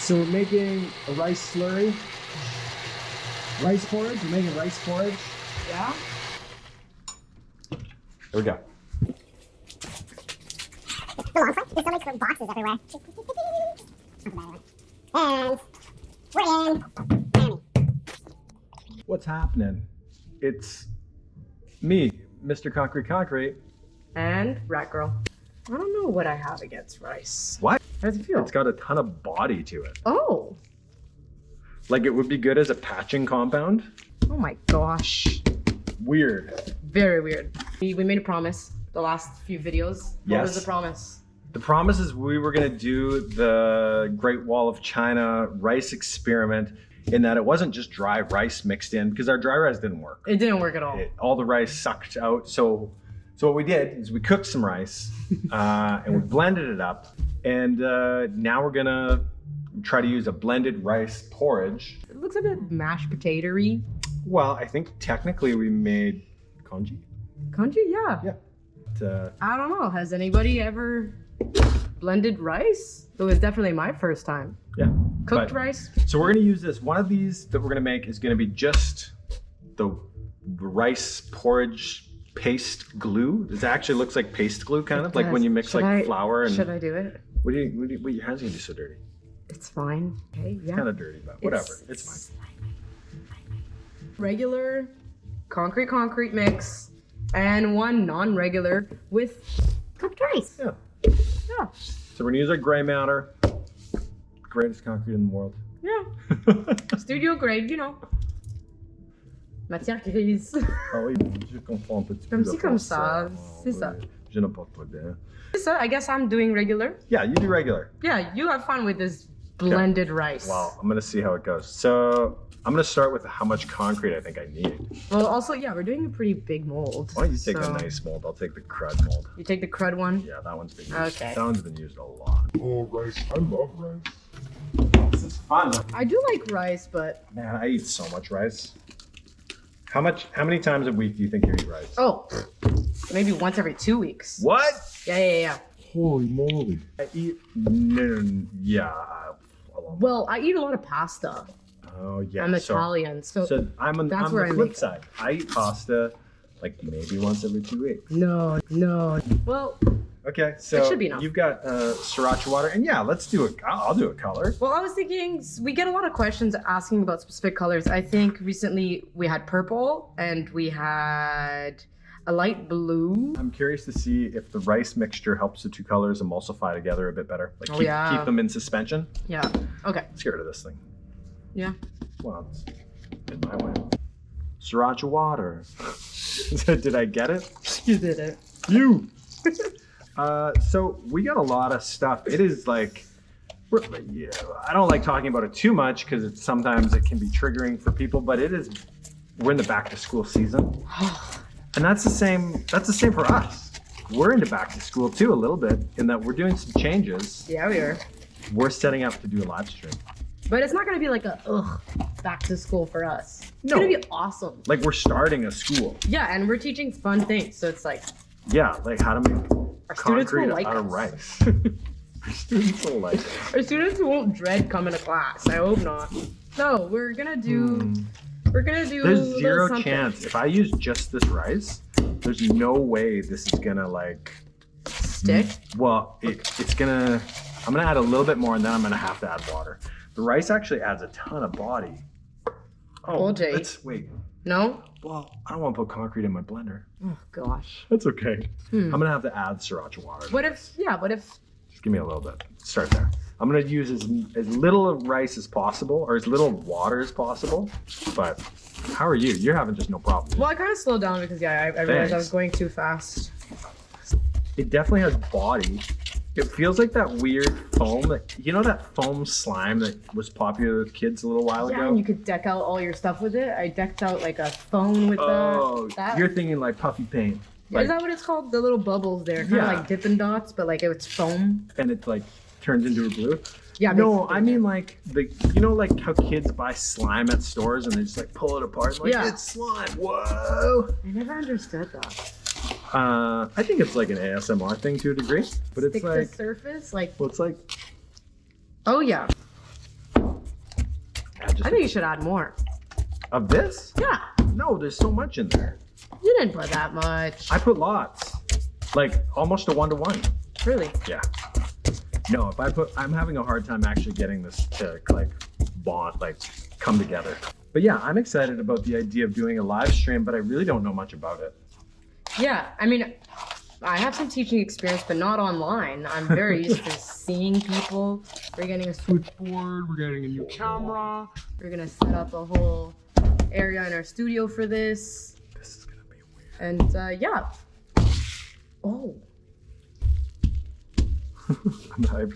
So we're making a rice slurry. Rice porridge? We're making rice porridge. Yeah? Here we go. There's so many different boxes everywhere. And we're in Miami. What's happening? It's me, Mr. Concrete. And Ratgirl. I don't know what I have against rice. What? How does it feel? It's got a ton of body to it. Oh. Like it would be good as a patching compound. Oh my gosh. Weird. Very weird. We made a promise the last few videos. What Yes. was the promise? The promise is we were gonna do the Great Wall of China rice experiment in that it wasn't just dry rice mixed in, because our dry rice didn't work. It didn't work at all. All the rice sucked out. So what we did is we cooked some rice and we blended it up. And now we're gonna try to use a blended rice porridge. It looks a bit mashed potato-y. Well, I think technically we made congee. Congee, yeah. Yeah. But, I don't know. Has anybody ever blended rice? It was definitely my first time. yeah. Cooked But- rice? So we're gonna use this. One of these that we're gonna make is gonna be just the rice porridge paste glue. It actually looks like paste glue, kind of like when you mix flour and. Should I do it? What your hands gonna be so dirty? It's fine. Okay, yeah. Kind of dirty, but whatever. It's fine. Regular concrete mix and one non-regular with cooked rice. Yeah. Yeah. So we're gonna use our gray matter. Greatest concrete in the world. Yeah. Studio grade, you know. Matière grise. Ah oui, je comprends un petit peu Comme le ci, comme français. ça. Ah C'est oui, ça. Je ne parle pas bien. So I guess I'm doing regular. Yeah, you do regular. Yeah, you have fun with this blended rice. Well, I'm gonna see how it goes. So I'm gonna start with how much concrete I think I need. Well, also, yeah, we're doing a pretty big mold. Why don't you take so a nice mold? I'll take the crud mold. You take the crud one? Yeah, that one's been used. Okay. That one's been used a lot. Oh, rice. I love rice. This is fun. I do like rice, but Man, I eat so much rice. How many times a week do you think you eat rice? oh, maybe once every 2 weeks. What? Yeah. Holy moly. I eat a lot. Well, I eat a lot of pasta. Oh yeah. I'm so- Italian, so So I'm on That's the where I flip make it. side. I eat pasta like maybe once every 2 weeks. no. Well, Okay, so should be enough. you've got sriracha water, and yeah, let's do it. I'll do a color. I was thinking we get a lot of questions asking about specific colors. I think recently we had purple and we had a light blue. I'm curious to see if the rice mixture helps the two colors emulsify together a bit better. Like keep them in suspension. Yeah. Okay. Let's get rid of this thing. Yeah. Well, it's in my way. Sriracha water. Did I get it? You did it. You. So we got a lot of stuff. It is like, I don't like talking about it too much because sometimes it can be triggering for people. But we're in the back to school season, and that's the same. That's the same for us. We're into back to school too a little bit in that we're doing some changes. Yeah, we are. We're setting up to do a live stream. But it's not gonna be like back to school for us. It's No. gonna be awesome. Like we're starting a school. Yeah, and we're teaching fun things. So it's like Yeah, like how to make our students will concrete like out of us. rice. Our students will like it. Our students won't dread coming to class. I hope not. No, we're gonna do. We're gonna do. There's a little zero something. chance. If I use just this rice, there's no way this is gonna like Stick. Well, it's gonna. I'm gonna add a little bit more, and then I'm gonna have to add water. The rice actually adds a ton of body. Well, Jay. Wait. No. Well, I don't want to put concrete in my blender. Oh gosh. That's okay. I'm gonna have to add sriracha water. What if? Yeah. What if? Just give me a little bit. Start there. I'm gonna use as little of rice as possible, or as little water as possible. But how are you? You're having just no problem. Well, I kind of slowed down because I realized I Thanks. was going too fast. It definitely has body. It feels like that weird foam that foam slime that was popular with kids a little while Yeah, ago. and you could deck out all your stuff with it. I decked out like a phone with that. You're thinking like puffy paint. Is that what it's called? The little bubbles there, kind of Yeah. like Dippin' Dots, but like it's foam. And it like turns into a glue. Yeah. No, basically. I mean like like how kids buy slime at stores and they just like pull it apart. Like, Yeah. it's slime. Whoa. I never understood that. I think it's like an ASMR thing to a degree, but it's Stick like, to surface, like. well, it's like, Oh yeah. think you should add more. Of this? Yeah. No, there's so much in there. You didn't put that much. I put lots. Like almost a 1-to-1. Really? Yeah. No, if I put, I'm having a hard time actually getting this to like bond, like come together. But yeah, I'm excited about the idea of doing a live stream, but I really don't know much about it. Yeah, I mean, I have some teaching experience, but not online. I'm very used to seeing people. We're getting a switchboard, we're getting a new camera. We're gonna set up a whole area in our studio for this. This is gonna be weird. And yeah. Oh.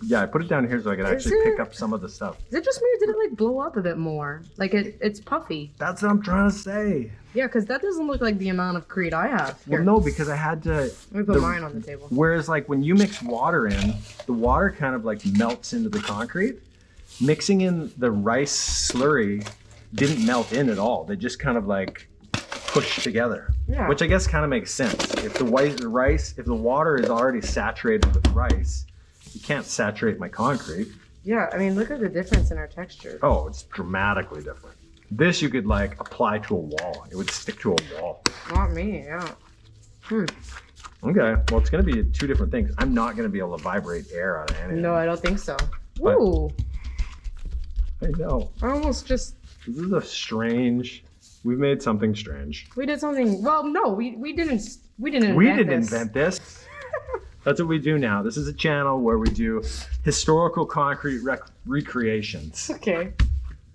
Yeah, I put it down here so I could actually pick up some of the stuff. Is it just me or did it like blow up a bit more? Like it's puffy. That's what I'm trying to say. Yeah, because that doesn't look like the amount of Creed I have. Here. Well, no, because I had to. Let me put mine on the table. Whereas like when you mix water in, the water kind of like melts into the concrete. Mixing in the rice slurry didn't melt in at all. They just kind of like pushed together. Yeah. Which I guess kind of makes sense. If the water is already saturated with rice, you can't saturate my concrete. Yeah, I mean, look at the difference in our texture. Oh, it's dramatically different. This you could like apply to a wall. It would stick to a wall. Not me, yeah. Okay, well it's gonna be two different things. I'm not gonna be able to vibrate air out of anything. No, I don't think so. But- Ooh, I know. I almost just, This is a strange, we've made something strange. we did something, well, no, we didn't invent We didn't this. invent this. That's what we do now. This is a channel where we do historical concrete recreations. Okay.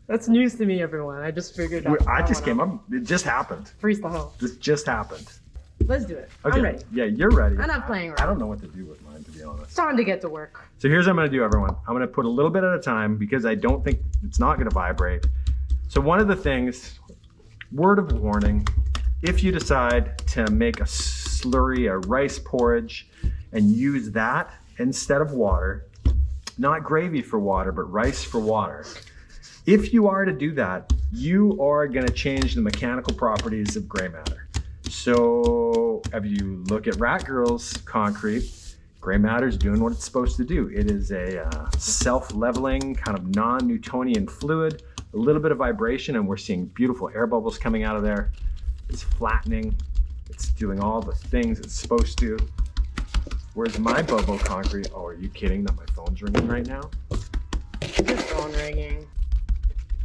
That's news to me, everyone. I just figured out. I just came up, it just happened. Freeze the hell. This just happened. Let's do it. Okay. I'm ready. Yeah, you're ready. I'm not playing around. I don't know what to do with mine, to be honest. It's time to get to work. So here's what I'm gonna do, everyone. I'm gonna put a little bit at a time because I don't think it's not gonna vibrate. So one of the things, word of warning, if you decide to make a slurry, a rice porridge, and use that instead of water, not gravy for water, but rice for water. If you are to do that, you are gonna change the mechanical properties of gray matter. So if you look at Ratgirl's concrete, gray matter is doing what it's supposed to do. It is a self-leveling, kind of non-Newtonian fluid, a little bit of vibration, and we're seeing beautiful air bubbles coming out of there. It's flattening. It's doing all the things it's supposed to. Whereas my bubble concrete, oh, are you kidding that my phone's ringing right now? Your phone ringing.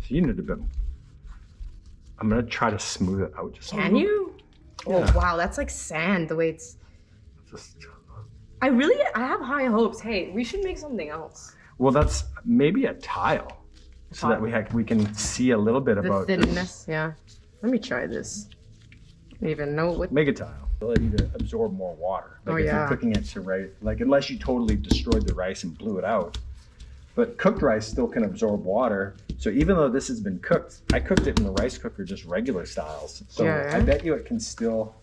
So you need a bit. I'm gonna try to smooth it out just a Can little. you? Yeah. Oh, wow, that's like sand, the way it's... Just, I have high hopes. Hey, we should make something else. well, that's maybe a tile, so that we can see a little bit The about thinness, yeah. Let me try this. I don't even know what... Make a tile. Ability to absorb more water. Like Oh, if yeah. you're cooking it to rice, like unless you totally destroyed the rice and blew it out. But cooked rice still can absorb water. So even though this has been cooked, I cooked it in the rice cooker, just regular styles. So Yeah. I bet you it can still,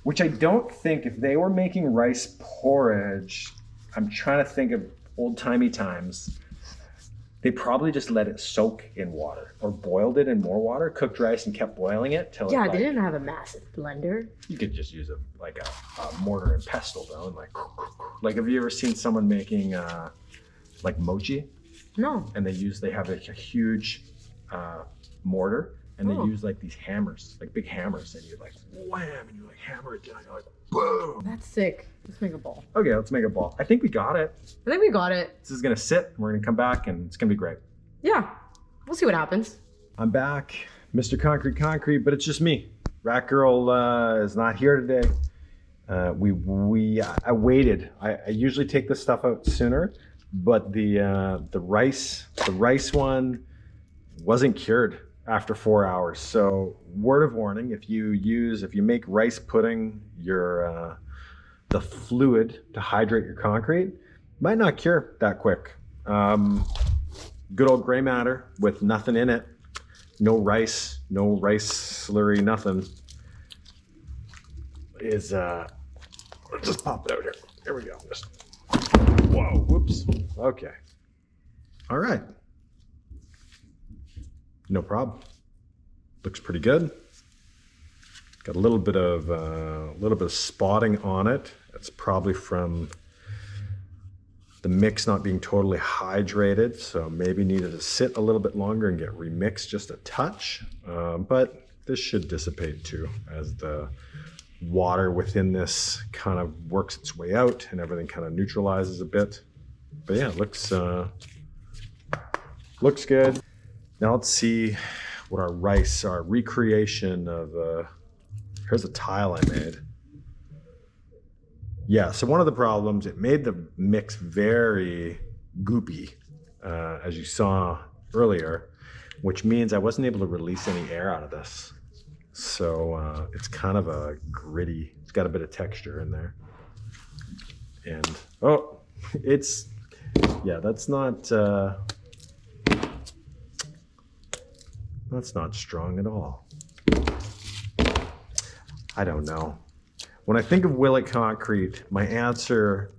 which I don't think if they were making rice porridge, I'm trying to think of old timey times. They probably just let it soak in water or boiled it in more water, cooked rice and kept boiling it till Yeah, it they didn't have a massive blender. you could just use a mortar and pestle though, and like have you ever seen someone making like mochi? No. And they have a huge mortar, and they Oh. use like these hammers, like big hammers, and you like wham, and you like hammer it down, you're like boom. That's sick. Let's make a ball. Okay, let's make a ball. I think we got it. I think we got it. This is gonna sit, and we're gonna come back, and it's gonna be great. Yeah. We'll see what happens. I'm back, Mr. Concrete, but it's just me. Ratgirl is not here today. I waited. I usually take this stuff out sooner, but the rice one wasn't cured after 4 hours. So word of warning: if you make rice pudding, the fluid to hydrate your concrete might not cure that quick. Good old gray matter with nothing in it, no rice slurry, nothing. Is let's just pop it out here. Here we go. Whoa, whoops. Okay. All right. No problem. Looks pretty good. Got a little bit of, spotting on it. That's probably from, I don't know, maybe a little bit of, maybe a little bit of spotting on it. Got a little bit of spotting on it. Got a little bit of spotting on it. Got a little bit of spotting on it. Got a little bit of spotting on it. Got a little bit of spotting on it. It's probably from the mix not being totally hydrated, so maybe needed to sit a little bit longer and get remixed just a touch. But this should dissipate too as the water within this kind of works its way out and everything kind of neutralizes a bit. But yeah, it looks good. Now let's see what our rice, our recreation of, here's a tile I made. Yeah, so one of the problems, it made the mix very goopy, as you saw earlier, which means I wasn't able to release any air out of this. So it's kind of a gritty, it's got a bit of texture in there. And, oh, it's, yeah, that's not strong at all. I don't know. When I think of Willet concrete, my answer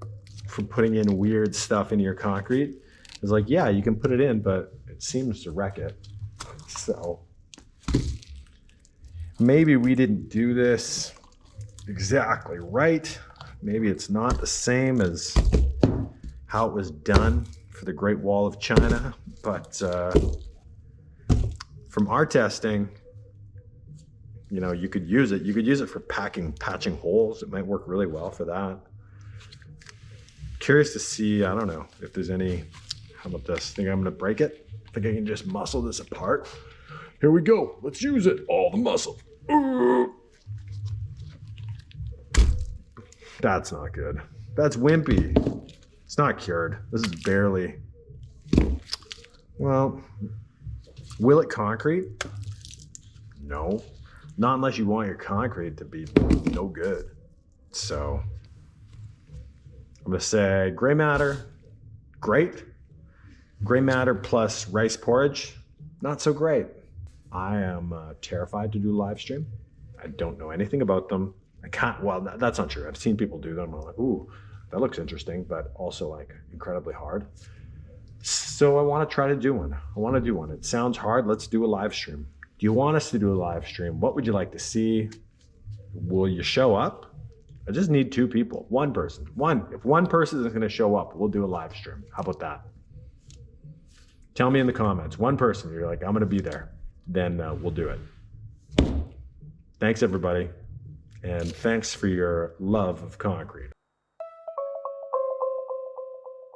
for putting in weird stuff into your concrete is like, yeah, you can put it in, but it seems to wreck it. So maybe we didn't do this exactly right. Maybe it's not the same as how it was done for the Great Wall of China, but from our testing, you know, you could use it. You could use it for patching holes. It might work really well for that. Curious to see, I don't know, if there's any, how about this? Think I'm gonna break it? Think I can just muscle this apart? Here we go, let's use it, all the muscle. That's not good. That's wimpy. It's not cured. This is barely, well, will it concrete? No. Not unless you want your concrete to be no good. So I'm gonna say gray matter, great. Gray matter plus rice porridge, not so great. I am terrified to do live stream. I don't know anything about them. I can't, well, that's not true. I've seen people do them. I'm like, ooh, that looks interesting, but also like incredibly hard. So I wanna try to do one. I wanna do one. It sounds hard, let's do a live stream. Do you want us to do a live stream? What would you like to see? Will you show up? I just need 2 people, 1 person. If one person is gonna show up, we'll do a live stream. How about that? Tell me in the comments, 1 person, you're like, I'm gonna be there. Then we'll do it. Thanks everybody. And thanks for your love of concrete.